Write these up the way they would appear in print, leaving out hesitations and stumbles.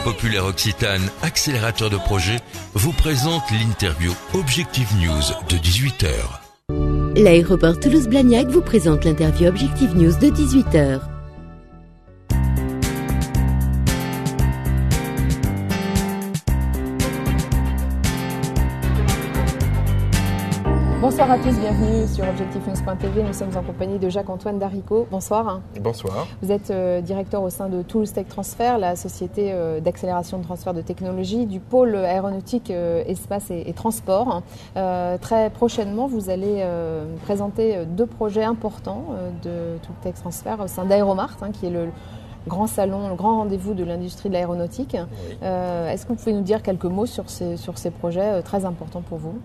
populaire occitane, accélérateur de projet, vous présente l'interview Objectif News de 18h. L'aéroport Toulouse-Blagnac vous présente l'interview Objectif News de 18h. Bonsoir à tous, bienvenue sur objectifnews.tv. Nous sommes en compagnie de Jacques-Antoine Darricot. Bonsoir. Bonsoir. Vous êtes directeur au sein de Toulouse Tech Transfer, la société d'accélération de transfert de technologie du pôle aéronautique, espace et transport. Très prochainement, vous allez présenter deux projets importants de Toulouse Tech Transfer au sein d'Aéromart, qui est le grand salon, le grand rendez-vous de l'industrie de l'aéronautique. Oui. Est-ce que vous pouvez nous dire quelques mots sur ces projets très importants pour vous ?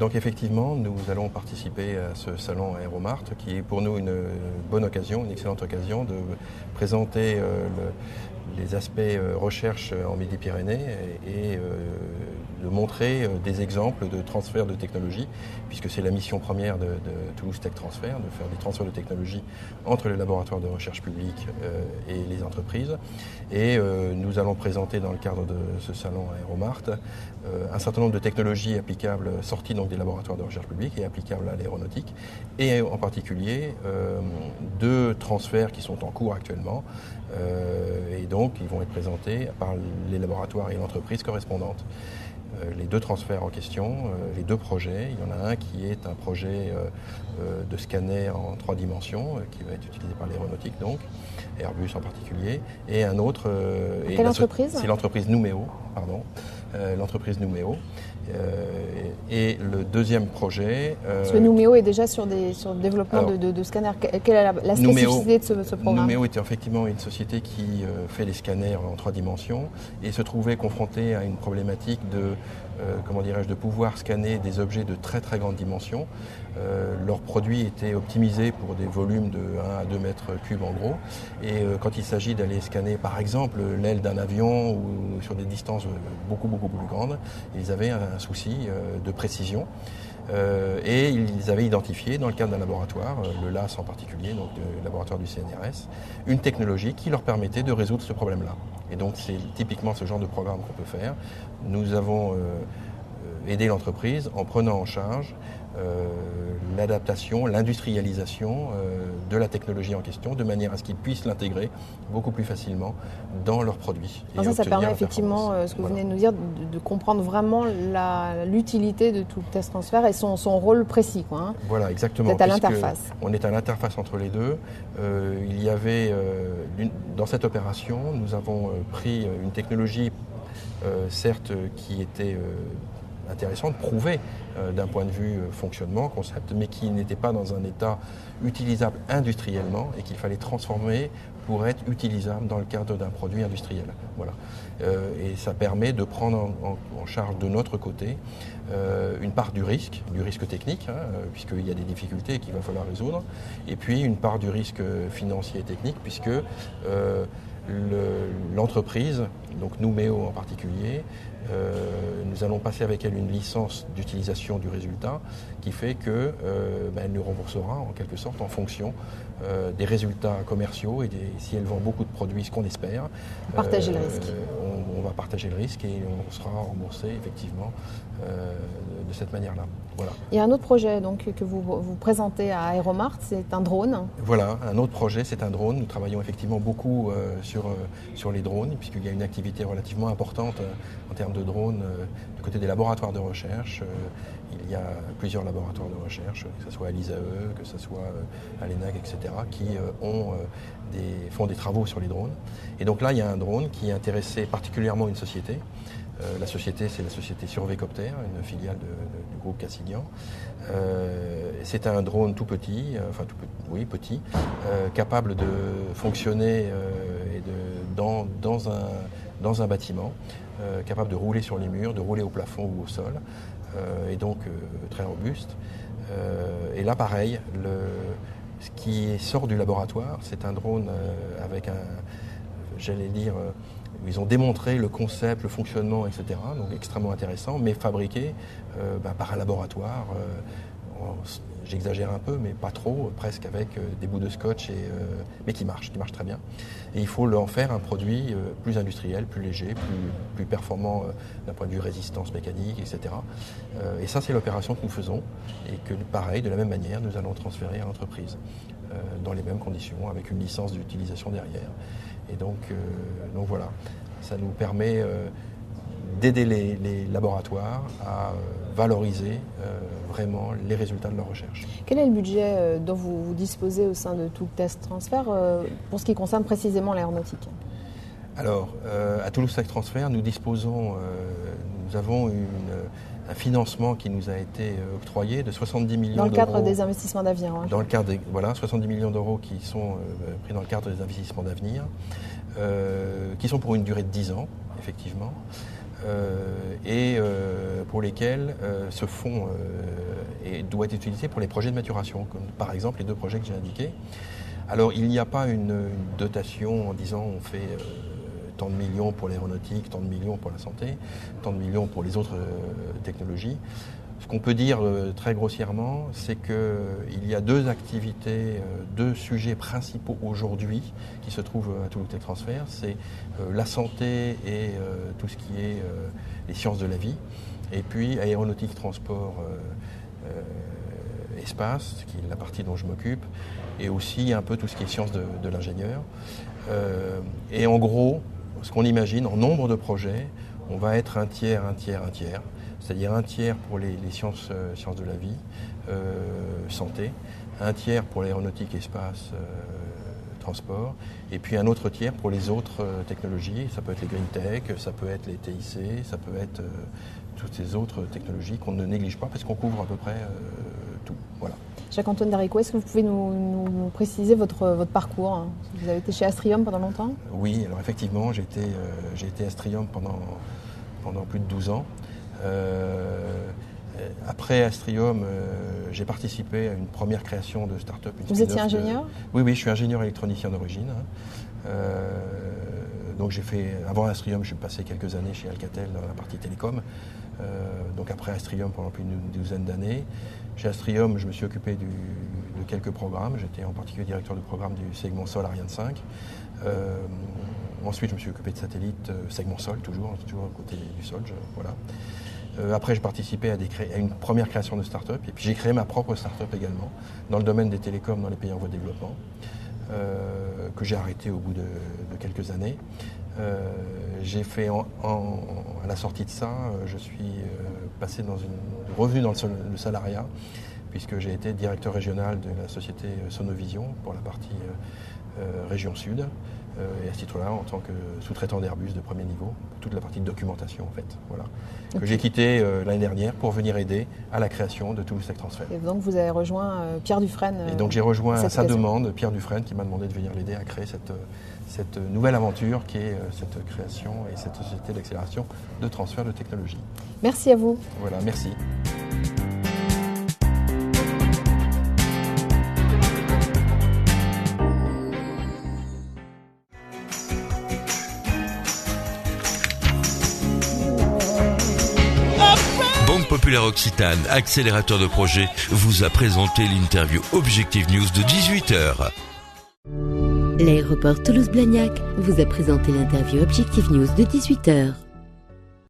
Donc effectivement, nous allons participer à ce salon Aéromart qui est pour nous une bonne occasion, une excellente occasion de présenter les aspects recherche en Midi-Pyrénées et de montrer des exemples de transfert de technologie, puisque c'est la mission première de Toulouse Tech Transfer, de faire des transferts de technologie entre les laboratoires de recherche publics et les entreprises. Et nous allons présenter dans le cadre de ce salon Aéromart un certain nombre de technologies applicables, sorties donc des laboratoires de recherche publics et applicables à l'aéronautique, et en particulier deux transferts qui sont en cours actuellement, et donc ils vont être présentés par les laboratoires et l'entreprise correspondante. Les deux transferts en question, les deux projets, il y en a un qui est un projet de scanner en 3 dimensions qui va être utilisé par l'aéronautique, donc Airbus en particulier, et un autre... Quelle entreprise ? C'est l'entreprise Numéo, pardon. L'entreprise Numéo. Et le deuxième projet... Parce que Numéo est déjà sur le développement de scanners. Quelle est la spécificité de ce programme ? Numéo est effectivement une société qui fait des scanners en 3 dimensions et se trouvait confrontée à une problématique de pouvoir scanner des objets de très très grande dimension. Leurs produits étaient optimisés pour des volumes de 1 à 2 mètres cubes en gros. Et quand il s'agit d'aller scanner par exemple l'aile d'un avion ou sur des distances beaucoup plus grandes, ils avaient un souci de précision. Et ils avaient identifié, dans le cadre d'un laboratoire, le LAS en particulier, donc le laboratoire du CNRS, une technologie qui leur permettait de résoudre ce problème-là. Et donc c'est typiquement ce genre de programme qu'on peut faire. Nous avons aidé l'entreprise en prenant en charge l'adaptation, l'industrialisation de la technologie en question, de manière à ce qu'ils puissent l'intégrer beaucoup plus facilement dans leurs produits. Ça permet effectivement, ce que vous venez de nous dire, de comprendre vraiment l'utilité de tout le test transfert et son rôle précis. Voilà, exactement. Vous êtes à l'interface. On est à l'interface entre les deux. Il y avait, dans cette opération, nous avons pris une technologie, certes, qui était intéressante, prouvée d'un point de vue fonctionnement, concept, mais qui n'était pas dans un état utilisable industriellement et qu'il fallait transformer pour être utilisable dans le cadre d'un produit industriel. Voilà. Et ça permet de prendre en charge de notre côté une part du risque technique, puisqu'il y a des difficultés qu'il va falloir résoudre, et puis une part du risque financier et technique, puisque l'entreprise, donc Numéo en particulier, nous allons passer avec elle une licence d'utilisation du résultat qui fait qu'elle nous remboursera en quelque sorte en fonction des résultats commerciaux et si elle vend beaucoup de produits, ce qu'on espère. Partager le risque. On va partager le risque et on sera remboursé effectivement de cette manière-là. Voilà. Il y a un autre projet donc, que vous présentez à Aéromart, c'est un drone. Voilà, un autre projet, c'est un drone. Nous travaillons effectivement beaucoup sur les drones, puisqu'il y a une activité relativement importante en termes de drones du côté des laboratoires de recherche. Il y a plusieurs laboratoires de recherche, que ce soit à l'ISAE, que ce soit à l'ENAG, etc., qui font des travaux sur les drones. Et donc là, il y a un drone qui intéressait particulièrement une société. La société, c'est la société Survécopter, une filiale du groupe Cassidian. C'est un drone tout petit, petit, capable de fonctionner dans un bâtiment, capable de rouler sur les murs, de rouler au plafond ou au sol, et donc très robuste. Et là, pareil, ce qui sort du laboratoire, c'est un drone avec ils ont démontré le concept, le fonctionnement, etc. Donc extrêmement intéressant, mais fabriqué par un laboratoire j'exagère un peu, mais pas trop, presque avec des bouts de scotch, mais qui marche très bien. Et il faut en faire un produit plus industriel, plus léger, plus performant d'un point de vue résistance mécanique, etc. Et ça, c'est l'opération que nous faisons et que, pareil, de la même manière, nous allons transférer à l'entreprise dans les mêmes conditions, avec une licence d'utilisation derrière. Et donc voilà, ça nous permet d'aider les laboratoires à valoriser vraiment les résultats de leur recherche. Quel est le budget dont vous disposez au sein de Toulouse Tech Transfer pour ce qui concerne précisément l'aéronautique ? Alors, à Toulouse Tech Transfer, nous avons un financement qui nous a été octroyé de 70 millions d'euros. Dans le cadre des investissements d'avenir. Hein. Dans le cadre 70 millions d'euros qui sont pris dans le cadre des investissements d'avenir, qui sont pour une durée de 10 ans, effectivement. Et pour lesquels ce fonds doit être utilisé pour les projets de maturation, comme par exemple les 2 projets que j'ai indiqués. Alors il n'y a pas une dotation en disant on fait tant de millions pour l'aéronautique, tant de millions pour la santé, tant de millions pour les autres technologies. Ce qu'on peut dire très grossièrement, c'est qu'il y a 2 activités, 2 sujets principaux aujourd'hui qui se trouvent à Toulouse Tech Transfer. C'est la santé et tout ce qui est les sciences de la vie. Et puis aéronautique, transport, espace, qui est la partie dont je m'occupe. Et aussi un peu tout ce qui est sciences de l'ingénieur. Et en gros, ce qu'on imagine, en nombre de projets, on va être un tiers. C'est-à-dire un tiers pour les sciences de la vie, santé, un tiers pour l'aéronautique, espace, transport, et puis un autre tiers pour les autres technologies. Ça peut être les green tech, ça peut être les TIC, ça peut être toutes ces autres technologies qu'on ne néglige pas parce qu'on couvre à peu près tout. Voilà. Jacques-Antoine Darricot, est-ce que vous pouvez nous préciser votre parcours ? Vous avez été chez Astrium pendant longtemps ? Oui, alors effectivement, j'ai été Astrium pendant plus de 12 ans. Après Astrium, j'ai participé à une première création de start-up. Vous étiez ingénieur ? Oui, je suis ingénieur électronicien d'origine. Donc avant Astrium, je suis passé quelques années chez Alcatel dans la partie télécom. Donc après Astrium pendant plus d'une douzaine d'années. Chez Astrium, je me suis occupé de quelques programmes. J'étais en particulier directeur de programme du segment Sol Ariane 5. Ensuite, je me suis occupé de satellites segment Sol, toujours à côté du Sol. Voilà. Après, j'ai participé à une première création de start-up. Et puis j'ai créé ma propre start-up également, dans le domain des télécoms dans les pays en voie de développement, que j'ai arrêté au bout de quelques années. J'ai fait, à la sortie de ça, je suis revenu dans le salariat, puisque j'ai été directeur régional de la société Sonovision pour la partie région sud, et à ce titre-là, en tant que sous-traitant d'Airbus de premier niveau, toute la partie de documentation en fait, voilà, que j'ai quitté l'année dernière pour venir aider à la création de Toulouse Tech Transfer. Et donc vous avez rejoint Pierre Dufresne. Et donc j'ai rejoint à sa demande Pierre Dufresne qui m'a demandé de venir l'aider à créer cette nouvelle aventure qui est cette création et cette société d'accélération de transfert de technologie. Merci à vous. Voilà, merci. Banque Populaire Occitane, accélérateur de projet, vous a présenté l'interview Objective News de 18h. L'aéroport Toulouse-Blagnac vous a présenté l'interview Objective News de 18h.